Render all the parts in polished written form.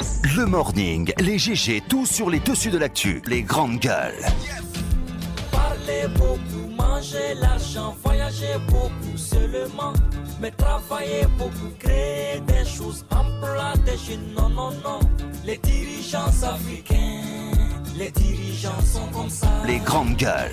Le morning, les GG, tout sur les dessus de l'actu, les grandes gueules. Parler beaucoup, manger l'argent, voyager beaucoup seulement, mais travailler beaucoup, créer des choses, emploi des jeunes, non, non, non. Les dirigeants africains, les dirigeants sont comme ça. Les grandes gueules.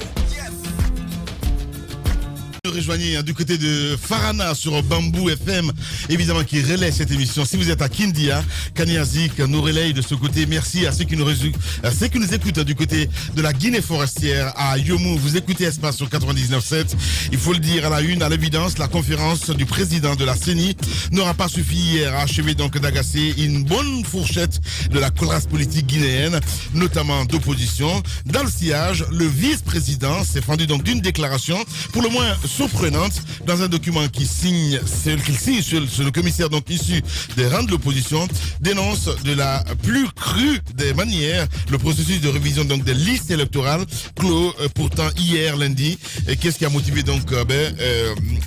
Nous rejoignez du côté de Farana sur Bamboo FM, évidemment qui relaie cette émission. Si vous êtes à Kindia, Kaniazik nous relaye de ce côté. Merci à ceux qui nous écoutent du côté de la Guinée forestière à Yomu. Vous écoutez Espace sur 99.7. Il faut le dire à la une, à l'évidence, la conférence du président de la CENI n'aura pas suffi hier à achever donc d'agacer une bonne fourchette de la classe politique guinéenne, notamment d'opposition. Dans le sillage, le vice-président s'est fendu donc d'une déclaration pour le moins surprenante dans un document qu'il signe sur le commissaire donc issu des rangs de l'opposition, dénonce de la plus crue des manières le processus de révision donc des listes électorales clos pourtant hier lundi. Et qu'est-ce qui a motivé donc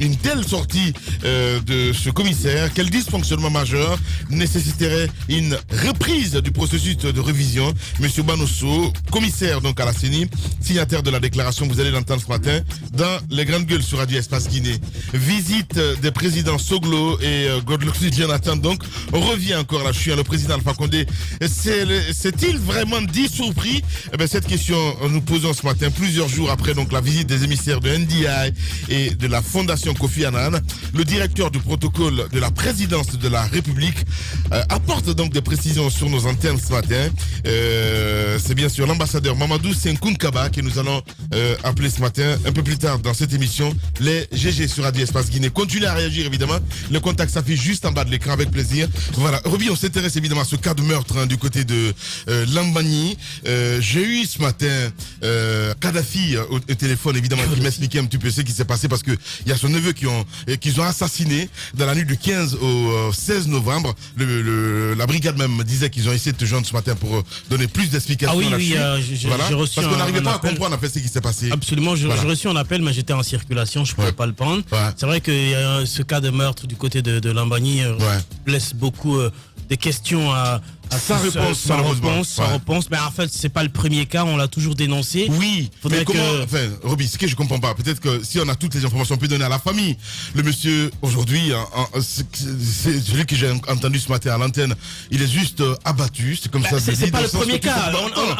une telle sortie de ce commissaire? Quel dysfonctionnement majeur nécessiterait une reprise du processus de révision? Monsieur Banosso, commissaire donc à la CENI, signataire de la déclaration, vous allez l'entendre ce matin dans les grandes gueules sur Radio Espace Guinée. Visite des présidents Soglo et Godluck Jonathan donc revient encore là-dessus. Le président Alpha Condé s'est-il vraiment dit surpris? Cette question nous posons ce matin, plusieurs jours après donc la visite des émissaires de NDI et de la Fondation Kofi Annan. Le directeur du protocole de la présidence de la République apporte donc des précisions sur nos antennes ce matin. C'est bien sûr l'ambassadeur Mamadou Senkunkaba que nous allons appeler ce matin un peu plus tard dans cette émission. Les GG sur Radio Espace Guinée. Continuez à réagir évidemment. Le contact s'affiche juste en bas de l'écran avec plaisir. Voilà. Roby, on s'intéresse évidemment à ce cas de meurtre du côté de Lambani. J'ai eu ce matin Kadhafi au téléphone évidemment qui m'expliquait un petit peu ce qui s'est passé parce que il y a son neveu qu'ils ont assassiné dans la nuit du 15 au 16 novembre. La brigade même disait qu'ils ont essayé de te joindre ce matin pour donner plus d'explications. Ah oui, voilà. j'ai reçu parce qu'on n'arrivait pas appel. à comprendre en fait ce qui s'est passé. Absolument, j'ai reçu un appel, mais j'étais en circulation, je ne pouvais pas le prendre. Ouais. C'est vrai que ce cas de meurtre du côté de Lambani laisse beaucoup de questions sans réponse, sans réponse. Mais en fait, c'est pas le premier cas, on l'a toujours dénoncé. Oui, mais comment, enfin, Roby, ce que je comprends pas, peut-être que si on a toutes les informations, on peut donner à la famille. Le monsieur, aujourd'hui, c'est celui que j'ai entendu ce matin à l'antenne, il est juste abattu, c'est comme ça. C'est pas le premier cas,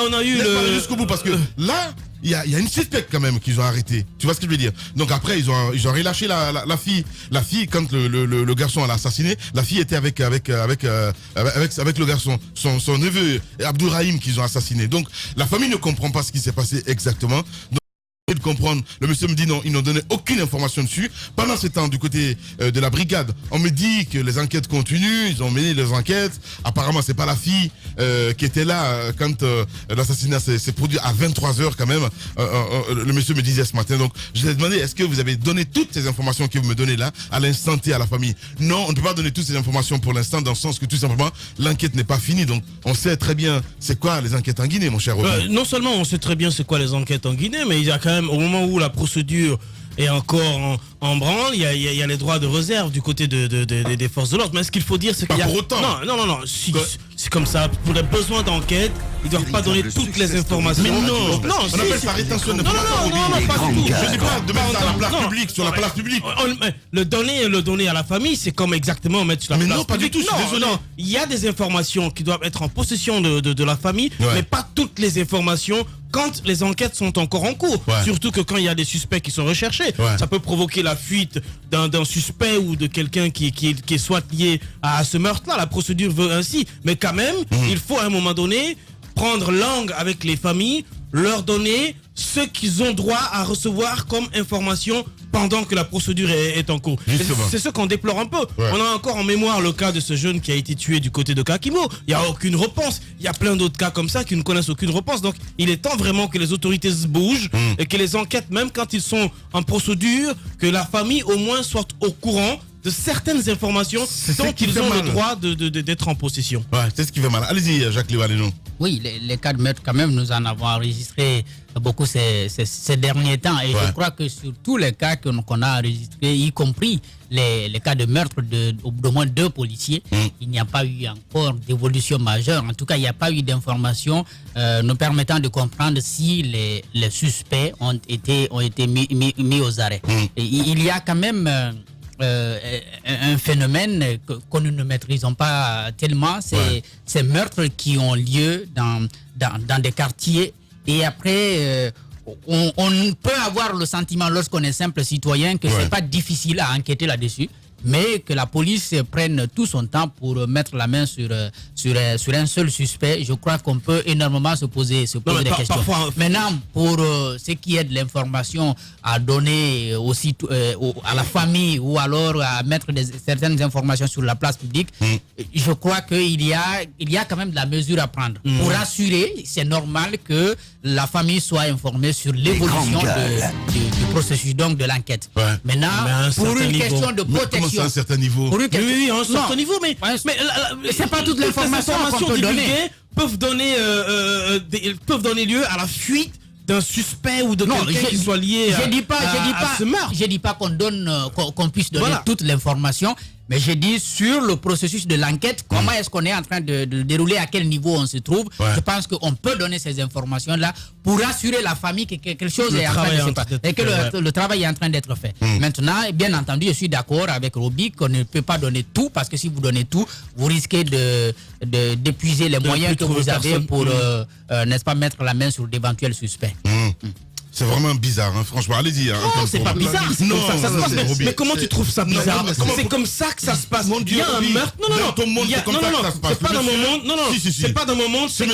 on a eu le... jusqu'au bout, parce que là, il y a une suspecte quand même qu'ils ont arrêté. Tu vois ce que je veux dire? Donc après, ils ont relâché la fille. La fille, quand le garçon l'a assassiné, la fille était avec le garçon. Son neveu Abdourahim qu'ils ont assassiné. Donc la famille ne comprend pas ce qui s'est passé exactement. De comprendre, le monsieur me dit non, ils n'ont donné aucune information dessus. Pendant ce temps, du côté de la brigade, on me dit que les enquêtes continuent, ils ont mené les enquêtes. Apparemment, c'est pas la fille qui était là quand l'assassinat s'est produit à 23h quand même. Le monsieur me disait ce matin. Donc, je lui ai demandé, est-ce que vous avez donné toutes ces informations que vous me donnez là à l'instant T à la famille? Non, on ne peut pas donner toutes ces informations pour l'instant dans le sens que tout simplement, l'enquête n'est pas finie. Donc, on sait très bien c'est quoi les enquêtes en Guinée, mon cher Robin. Non seulement on sait très bien c'est quoi les enquêtes en Guinée, mais il y a quand même, au moment où la procédure est encore en branle, il y a les droits de réserve du côté des forces de l'ordre. Mais ce qu'il faut dire, c'est qu'il y a... Pour autant. Non. C'est comme ça. Pour les besoins d'enquête, ils ne doivent pas donner toutes les informations. Mais non, on appelle ça rétention d'information. Non, pas du tout. Je dis pas de mettre ça à la place publique, sur la place publique. Le donner à la famille, c'est comme exactement mettre sur la place publique. Mais non, pas du tout, je suis désolé. Non, il y a des informations qui doivent être en possession de la famille, mais pas toutes les informations quand les enquêtes sont encore en cours. Surtout que quand il y a des suspects qui sont recherchés, ça peut provoquer la fuite d'un suspect ou de quelqu'un qui est soit lié à ce meurtre-là. La procédure veut ainsi. Mais quand même, il faut à un moment donné prendre langue avec les familles, leur donner ce qu'ils ont droit à recevoir comme information pendant que la procédure est en cours. C'est ce qu'on déplore un peu. On a encore en mémoire le cas de ce jeune qui a été tué du côté de Kakimo. Il n'y a aucune réponse. Il y a plein d'autres cas comme ça qui ne connaissent aucune réponse. Donc il est temps vraiment que les autorités se bougent et que les enquêtes, même quand ils sont en procédure, que la famille au moins soit au courant de certaines informations dont ils ont le droit d'être en possession. Ouais, c'est ce qui fait mal. Allez-y, Jacques Lévaléjon. Oui, les cas de meurtre, quand même, nous en avons enregistré beaucoup ces derniers temps. Et je crois que sur tous les cas qu'on a enregistrés, y compris les cas de meurtre d'au moins 2 policiers, il n'y a pas eu encore d'évolution majeure. En tout cas, il n'y a pas eu d'informations nous permettant de comprendre si les suspects ont été mis aux arrêts. Et il y a quand même un phénomène que nous ne maîtrisons pas tellement, c'est ces meurtres qui ont lieu dans des quartiers. Et après, on peut avoir le sentiment, lorsqu'on est simple citoyen, que c'est pas difficile à enquêter là-dessus, mais que la police prenne tout son temps pour mettre la main sur un seul suspect. Je crois qu'on peut énormément se poser des questions. Maintenant, pour ce qui est de l'information à donner aussi à la famille ou alors à mettre certaines informations sur la place publique, je crois qu'il y a quand même de la mesure à prendre. Pour rassurer, c'est normal que la famille soit informée sur l'évolution du processus, donc de l'enquête. Maintenant, pour une question de protection, à un certain niveau. Oui, à un certain niveau, mais c'est pas toute l'information qu'on peut donner. Peuvent donner lieu à la fuite d'un suspect ou de quelqu'un qui soit lié à ce meurtre. Je dis pas qu'on puisse donner toute l'information, mais j'ai dit sur le processus de l'enquête, comment est-ce qu'on est en train de dérouler, à quel niveau on se trouve. Je pense qu'on peut donner ces informations-là pour rassurer la famille que quelque chose est en train de se passer et que le travail est en train d'être fait. Maintenant, bien entendu, je suis d'accord avec Roby qu'on ne peut pas donner tout, parce que si vous donnez tout, vous risquez d'épuiser les moyens que vous avez pour, n'est-ce pas, mettre la main sur d'éventuels suspects. C'est vraiment bizarre, hein, franchement. Allez-y. Non, c'est pas bizarre. Non, ça se passe. Mais comment tu trouves ça bizarre? C'est comme ça que ça se passe. Il y a un meurtre. Non. Dans ton monde, c'est comme ça que ça se passe. C'est pas dans mon monde. Non. C'est pas dans mon monde. C'est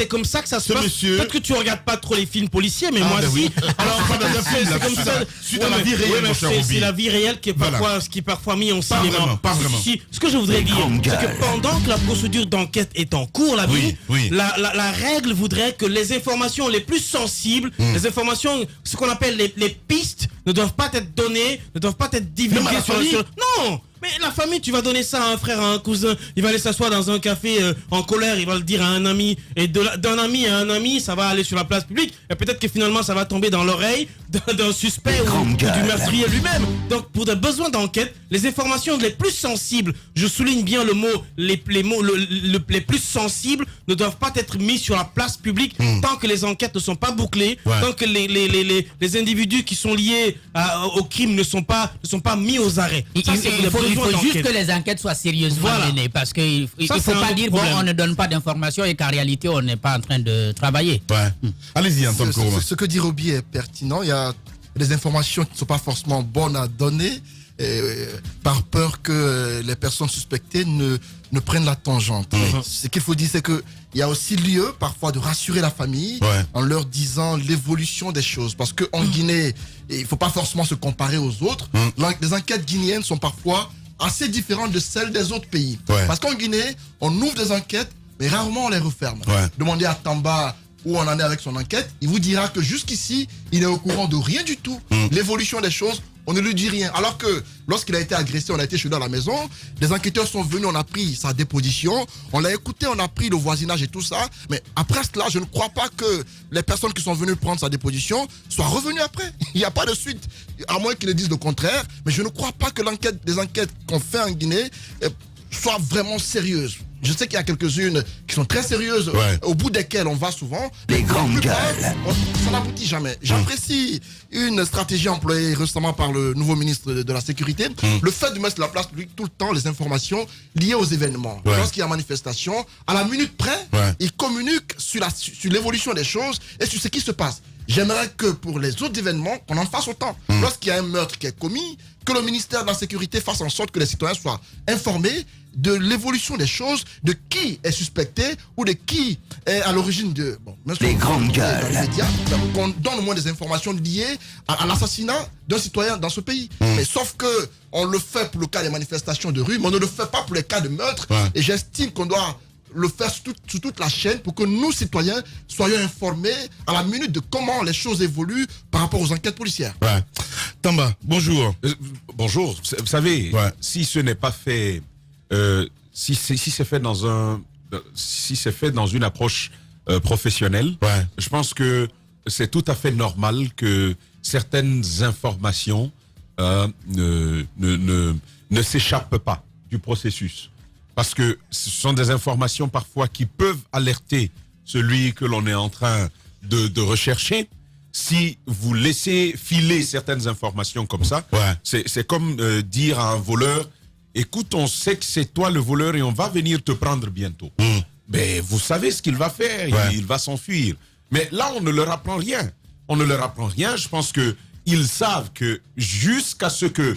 comme ça que ça se passe. Peut-être que tu regardes pas trop les films policiers, mais moi si. Alors, c'est comme ça. C'est la vie réelle, mon cher Roby. C'est la vie réelle qui est parfois mis en cinéma. Pas vraiment. Ce que je voudrais dire, c'est que pendant que la procédure d'enquête est en cours, la règle voudrait que les informations les plus sensibles, les informations, ce qu'on appelle les pistes, ne doivent pas être données, ne doivent pas être divulguées sur. Non! Mais la famille, tu vas donner ça à un frère, à un cousin, il va aller s'asseoir dans un café en colère, il va le dire à un ami, et d'un ami à un ami, ça va aller sur la place publique, et peut-être que finalement ça va tomber dans l'oreille d'un suspect ou du meurtrier lui-même. Donc pour des besoins d'enquête, les informations les plus sensibles, je souligne bien le mot, les plus sensibles ne doivent pas être mis sur la place publique tant que les enquêtes ne sont pas bouclées, tant que les individus qui sont liés au crime ne sont pas mis aux arrêts. Il faut juste que les enquêtes soient sérieusement menées, parce qu'il ne faut pas dire on ne donne pas d'informations et qu'en réalité on n'est pas en train de travailler. Allez-y, Antoine Kourouma. Ce que dit Roby est pertinent. Il y a des informations qui ne sont pas forcément bonnes à donner par peur que les personnes suspectées ne prennent la tangente. Ce qu'il faut dire, c'est qu'il y a aussi lieu parfois de rassurer la famille en leur disant l'évolution des choses. Parce qu'en Guinée, il ne faut pas forcément se comparer aux autres. Les enquêtes guinéennes sont parfois assez différentes de celles des autres pays. Parce qu'en Guinée, on ouvre des enquêtes, mais rarement on les referme. Demandez à Tamba où on en est avec son enquête, il vous dira que jusqu'ici, il est au courant de rien du tout. L'évolution des choses, on ne lui dit rien. Alors que lorsqu'il a été agressé, on a été chez lui à la maison, les enquêteurs sont venus, on a pris sa déposition, on l'a écouté, on a pris le voisinage et tout ça. Mais après cela, je ne crois pas que les personnes qui sont venues prendre sa déposition soient revenues après. Il n'y a pas de suite, à moins qu'ils ne disent le contraire. Mais je ne crois pas que les enquêtes qu'on fait en Guinée soient vraiment sérieuses. Je sais qu'il y a quelques-unes qui sont très sérieuses, au bout desquelles on va souvent. Les grandes gueules. Ça n'aboutit jamais. J'apprécie une stratégie employée récemment par le nouveau ministre de la Sécurité. Le fait de mettre sur la place publique tout le temps les informations liées aux événements. Lorsqu'il y a manifestation, à la minute près, il communique sur l'évolution des choses et sur ce qui se passe. J'aimerais que pour les autres événements, qu'on en fasse autant. Lorsqu'il y a un meurtre qui est commis, que le ministère de la Sécurité fasse en sorte que les citoyens soient informés de l'évolution des choses, de qui est suspecté ou de qui est à l'origine de... les grandes gueules. Qu'on donne au moins des informations liées à l'assassinat d'un citoyen dans ce pays. Mais sauf que on le fait pour le cas des manifestations de rue, mais on ne le fait pas pour les cas de meurtre. Et j'estime qu'on doit le faire sur toute la chaîne pour que nous, citoyens, soyons informés à la minute de comment les choses évoluent par rapport aux enquêtes policières. Tamba, bonjour. Bonjour. Vous savez, si ce n'est pas fait, si c'est fait dans une approche professionnelle, je pense que c'est tout à fait normal que certaines informations ne s'échappent pas du processus. Parce que ce sont des informations parfois qui peuvent alerter celui que l'on est en train de rechercher. Si vous laissez filer certaines informations comme ça, c'est comme dire à un voleur, écoute, on sait que c'est toi le voleur et on va venir te prendre bientôt. Mais vous savez ce qu'il va faire, il va s'enfuir. Mais là, on ne leur apprend rien. On ne leur apprend rien. Je pense qu'ils savent que jusqu'à ce que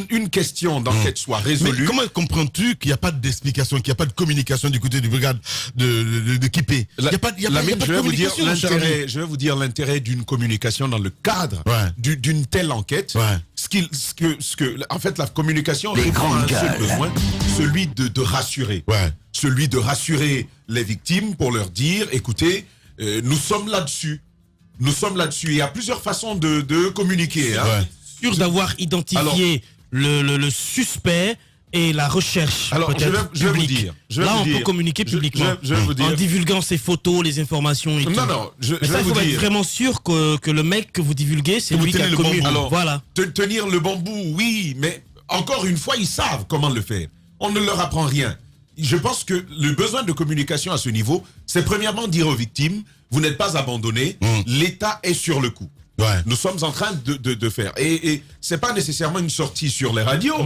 une question d'enquête soit résolue. Mais comment comprends-tu qu'il n'y a pas d'explication, qu'il n'y a pas de communication du côté du brigade de Kipé? Il n'y a pas de communication. Je vais vous dire l'intérêt d'une communication dans le cadre d'une telle enquête. En fait, la communication répond à un seul besoin, celui de rassurer. Celui de rassurer les victimes pour leur dire, écoutez, nous sommes là-dessus. Nous sommes là-dessus. Il y a plusieurs façons de communiquer. Sûr d'avoir identifié le suspect et la recherche. Alors, je vais vous dire. Là, on peut communiquer publiquement. Je vais vous dire. En divulguant ses photos, les informations et tout. Non, Mais ça, il faut être vraiment sûr que le mec que vous divulguez, c'est lui qui a commis. Alors, voilà. Tenir le bambou, oui, mais encore une fois, ils savent comment le faire. On ne leur apprend rien. Je pense que le besoin de communication à ce niveau, c'est premièrement dire aux victimes, vous n'êtes pas abandonnés, l'État est sur le coup. Nous sommes en train de faire. Et c'est pas nécessairement une sortie sur les radios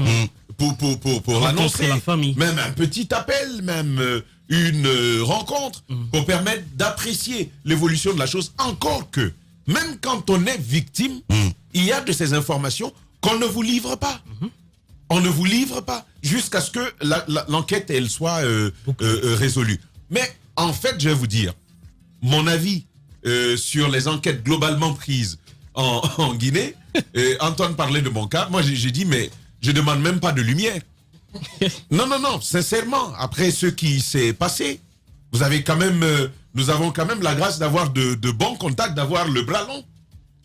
pour l'annoncer. La famille. Même un petit appel, même une rencontre pour permettre d'apprécier l'évolution de la chose. Encore que, même quand on est victime, il y a de ces informations qu'on ne vous livre pas. On ne vous livre pas jusqu'à ce que l'enquête elle soit résolue. Mais en fait, je vais vous dire, mon avis sur les enquêtes globalement prises en Guinée, Antoine parlait de mon cas, moi j'ai dit, mais je demande même pas de lumière. Non, sincèrement, après ce qui s'est passé, nous avons quand même la grâce d'avoir de bons contacts, d'avoir le bras long.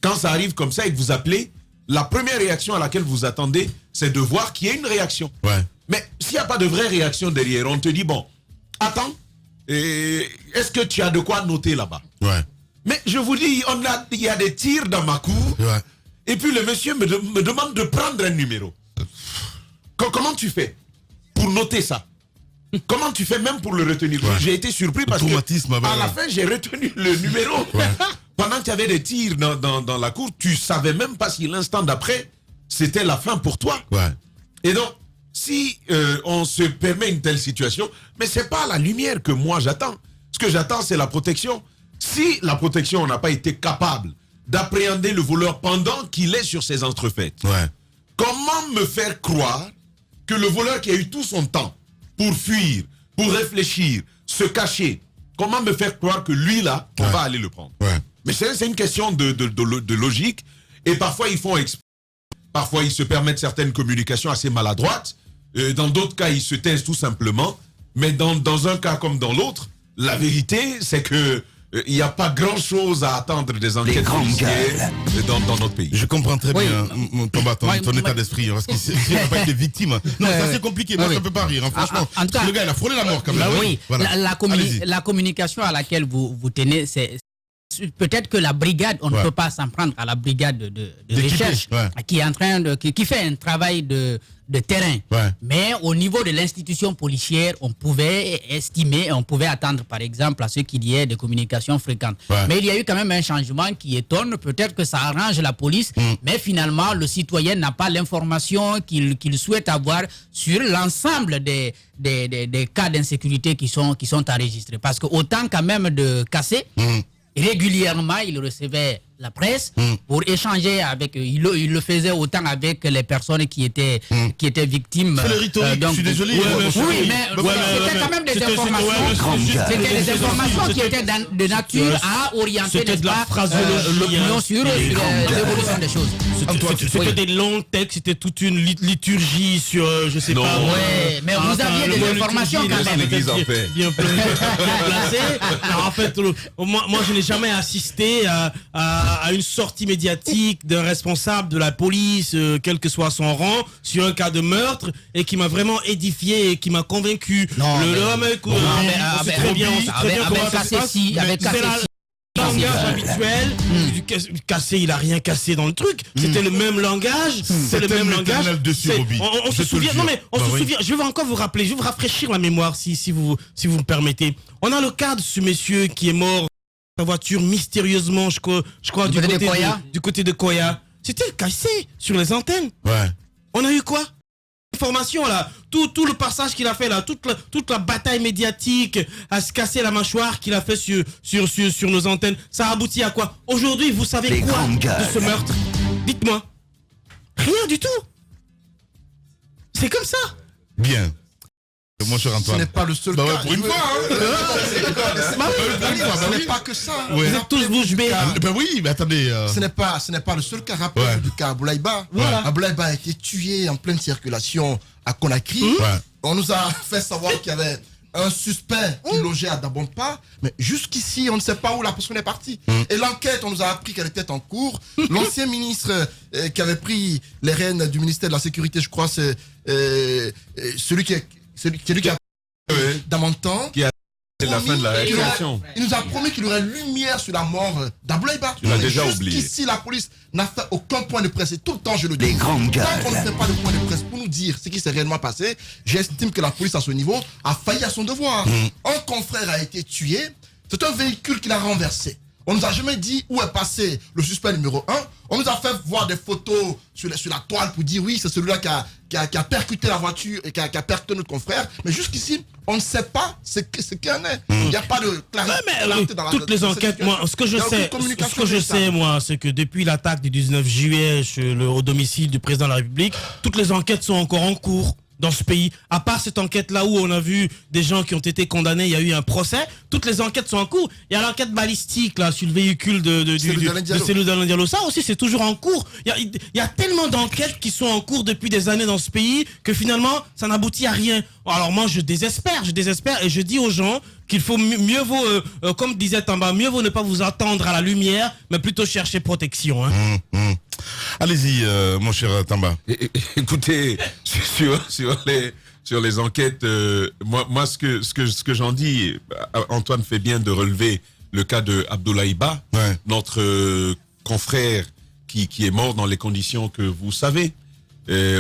Quand ça arrive comme ça et que vous appelez, la première réaction à laquelle vous attendez, c'est de voir qu'il y a une réaction. Mais s'il n'y a pas de vraie réaction derrière, on te dit, bon, attends, est-ce que tu as de quoi noter là-bas? Mais je vous dis, il y a des tirs dans ma cour, et puis le monsieur me demande de prendre un numéro. Comment tu fais pour noter ça? Comment tu fais même pour le retenir? J'ai été surpris parce que à la fin, j'ai retenu le numéro. Pendant qu'il y avait des tirs dans la cour, tu savais même pas si l'instant d'après, c'était la fin pour toi. Et donc, si on se permet une telle situation, mais c'est pas la lumière que moi j'attends. Ce que j'attends, c'est la protection. Si la protection n'a pas été capable d'appréhender le voleur pendant qu'il est sur ses entrefaites, comment me faire croire que le voleur qui a eu tout son temps pour fuir, pour réfléchir, se cacher, comment me faire croire que lui là, on va aller le prendre? Mais c'est une question de logique. Et parfois ils font exprès. Parfois ils se permettent certaines communications assez maladroites. Dans d'autres cas ils se taisent tout simplement. Mais dans un cas comme dans l'autre, la vérité c'est que il n'y a pas grand-chose à attendre des enquêtes policières dans notre pays. Je comprends très bien ton état d'esprit. Parce qu'il n'a pas été victime. Non, c'est assez compliqué. Moi, je ne peux pas rire. Franchement, en tout cas, le gars, il a frôlé la mort quand même. Oui, voilà. La communication à laquelle vous tenez, c'est... Peut-être que la brigade, on ne peut pas s'en prendre à la brigade de recherche qui est en train qui fait un travail de terrain. Mais au niveau de l'institution policière, on pouvait estimer, on pouvait attendre par exemple à ce qu'il y ait des communications fréquentes. Mais il y a eu quand même un changement qui étonne. Peut-être que ça arrange la police, mais finalement le citoyen n'a pas l'information qu'il souhaite avoir sur l'ensemble des cas d'insécurité qui sont enregistrés. Parce que autant quand même de casser, régulièrement, il recevait la presse pour échanger avec eux. Il le faisait autant avec les personnes qui étaient victimes. C'est le rhétorique, je suis désolé. Oui, mais c'était quand même des informations. C'était des informations qui étaient de nature à orienter l'opinion sur l'évolution des choses. C'était des longs textes, c'était toute une liturgie sur, je sais pas. Ouais, mais vous aviez des informations quand même. Bien placées. En fait, moi je n'ai jamais assisté à à une sortie médiatique d'un responsable de la police, quel que soit son rang, sur un cas de meurtre, et qui m'a vraiment édifié et qui m'a convaincu. Non, on sait très bien comment ça se passe. C'est le langage habituel. Cassé, il a rien cassé dans le truc. C'était le même langage. C'est le même langage. On se souvient. Non mais on se souvient. Je vais encore vous rappeler. Je vais vous rafraîchir la mémoire si vous me permettez. On a le cas de ce monsieur qui est mort. Sa voiture mystérieusement, je crois du côté de Koya. C'était cassé sur les antennes. Ouais. On a eu quoi? Information là, tout le passage qu'il a fait là, toute la bataille médiatique à se casser la mâchoire qu'il a fait sur nos antennes, ça a abouti à quoi? Aujourd'hui, vous savez quoi de ce meurtre? Dites-moi. Rien du tout. C'est comme ça. Bien. Mon cher Antoine. Ce n'est pas le seul cas. Pour une fois, Ce n'est pas que ça. Vous êtes tous bouche bée. Oui, mais attendez. Ce n'est pas le seul cas. Rappelez-vous du cas Aboulaïba. Aboulaïba a été tué en pleine circulation à Conakry. On nous a fait savoir qu'il y avait un suspect qui logeait à Dabompa, mais jusqu'ici, on ne sait pas où la personne est partie. Et l'enquête, on nous a appris qu'elle était en cours. L'ancien ministre qui avait pris les rênes du ministère de la Sécurité, je crois, c'est celui qui a Damantan. C'est la fin de la récréation. Il nous a promis qu'il y aurait lumière sur la mort d'Ablaïba. Tu l'as déjà oublié. Jusqu'ici, la police n'a fait aucun point de presse. Et tout le temps, je le dis. Les grandes gueules. Tant qu'on ne fait pas de point de presse pour nous dire ce qui s'est réellement passé, j'estime que la police à ce niveau a failli à son devoir. Un confrère a été tué. C'est un véhicule qu'il a renversé. On nous a jamais dit où est passé le suspect numéro 1. On nous a fait voir des photos sur la toile pour dire oui, c'est celui-là qui a percuté la voiture et qui a percuté notre confrère. Mais jusqu'ici, on ne sait pas ce qu'il y en est. Il n'y a pas de clarté dans la toutes les enquêtes, moi, ce que je sais, moi, c'est que depuis l'attaque du 19 juillet au domicile du président de la République, toutes les enquêtes sont encore en cours dans ce pays. À part cette enquête-là où on a vu des gens qui ont été condamnés, il y a eu un procès, toutes les enquêtes sont en cours. Il y a l'enquête balistique là sur le véhicule de Cellou Dalein Diallo. Ça aussi, c'est toujours en cours. Il y a tellement d'enquêtes qui sont en cours depuis des années dans ce pays que finalement, ça n'aboutit à rien. Alors moi, je désespère et je dis aux gens qu'il faut mieux vaut, comme disait Tamba, mieux vaut ne pas vous attendre à la lumière, mais plutôt chercher protection. Hein. Allez-y, mon cher Tamba. Écoutez, sur les enquêtes, moi ce que j'en dis, Antoine fait bien de relever le cas de Abdoulaïba, notre confrère qui est mort dans les conditions que vous savez.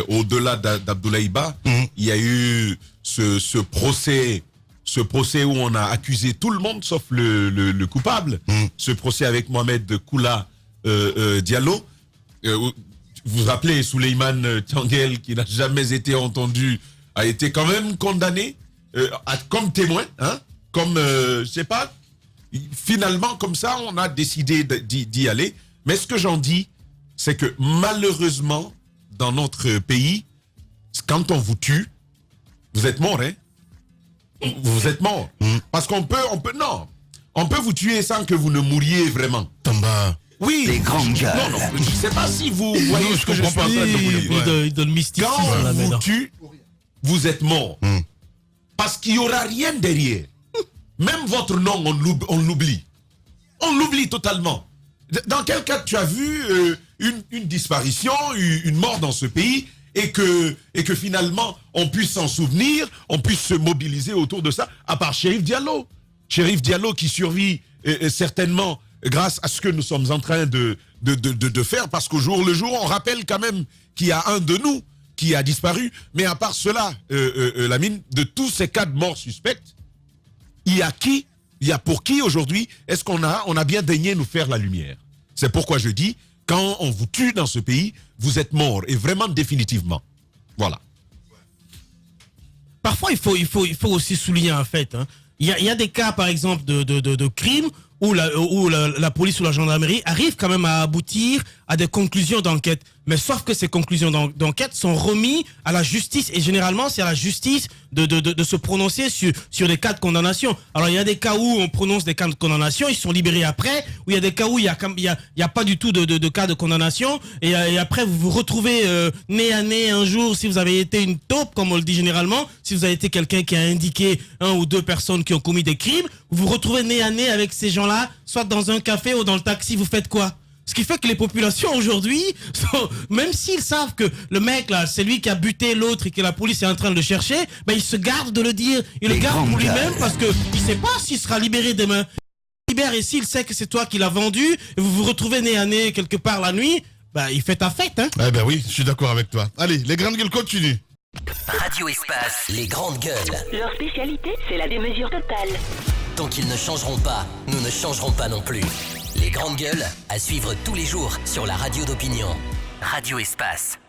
Au-delà d'Abdoulaïba, il y a eu ce procès où on a accusé tout le monde sauf le coupable. Ce procès avec Mohamed Koula Diallo. Vous vous rappelez, Souleymane Tiangel, qui n'a jamais été entendu, a été quand même condamné comme témoin, hein, comme, je sais pas, finalement, comme ça, on a décidé d'y aller. Mais ce que j'en dis, c'est que malheureusement, dans notre pays, quand on vous tue, vous êtes mort, hein. Vous êtes mort. Parce qu'on peut vous tuer sans que vous ne mouriez vraiment. Tamba. Oui. Les grandes gueules. Non, je ne sais pas si vous voyez ce que je suis en train de vous dire. Il donne mysticisme. Quand on vous tue, vous êtes mort. Parce qu'il n'y aura rien derrière. Même votre nom, on l'oublie. On l'oublie totalement. Dans quel cas tu as vu une disparition, une mort dans ce pays et que finalement on puisse s'en souvenir, on puisse se mobiliser autour de ça, à part Chérif Diallo. Chérif Diallo qui survit certainement grâce à ce que nous sommes en train de faire, parce qu'au jour le jour, on rappelle quand même qu'il y a un de nous qui a disparu, mais à part cela, Lamine, de tous ces cas de morts suspectes, il y a pour qui aujourd'hui est-ce qu'on a bien daigné nous faire la lumière? C'est pourquoi je dis, quand on vous tue dans ce pays, vous êtes mort, et vraiment définitivement. Voilà. Parfois, il faut aussi souligner un fait. Hein. Il y a des cas, par exemple, de crimes où la police ou la gendarmerie arrive quand même à aboutir à des conclusions d'enquête. Mais sauf que ces conclusions d'enquête sont remises à la justice. Et généralement, c'est à la justice de se prononcer sur des cas de condamnation. Alors, il y a des cas où on prononce des cas de condamnation, ils sont libérés après. Ou il y a des cas où il y a pas du tout de cas de condamnation. Et après, vous vous retrouvez nez à nez un jour, si vous avez été une taupe, comme on le dit généralement, si vous avez été quelqu'un qui a indiqué 1 ou 2 personnes qui ont commis des crimes, vous vous retrouvez nez à nez avec ces gens-là, soit dans un café ou dans le taxi, vous faites quoi? Ce qui fait que les populations aujourd'hui, même s'ils savent que le mec là, c'est lui qui a buté l'autre et que la police est en train de le chercher, ben ils se gardent de le dire. Il le garde pour lui-même parce que il sait pas s'il sera libéré demain. Il libère et s'il sait que c'est toi qui l'as vendu, et vous vous retrouvez nez à nez quelque part la nuit, ben il fait ta fête, hein. Eh ben oui, je suis d'accord avec toi. Allez, les grandes gueules continuent. Radio Espace, les grandes gueules. Leur spécialité, c'est la démesure totale. Tant qu'ils ne changeront pas, nous ne changerons pas non plus. Les grandes gueules, à suivre tous les jours sur la radio d'opinion. Radio Espace.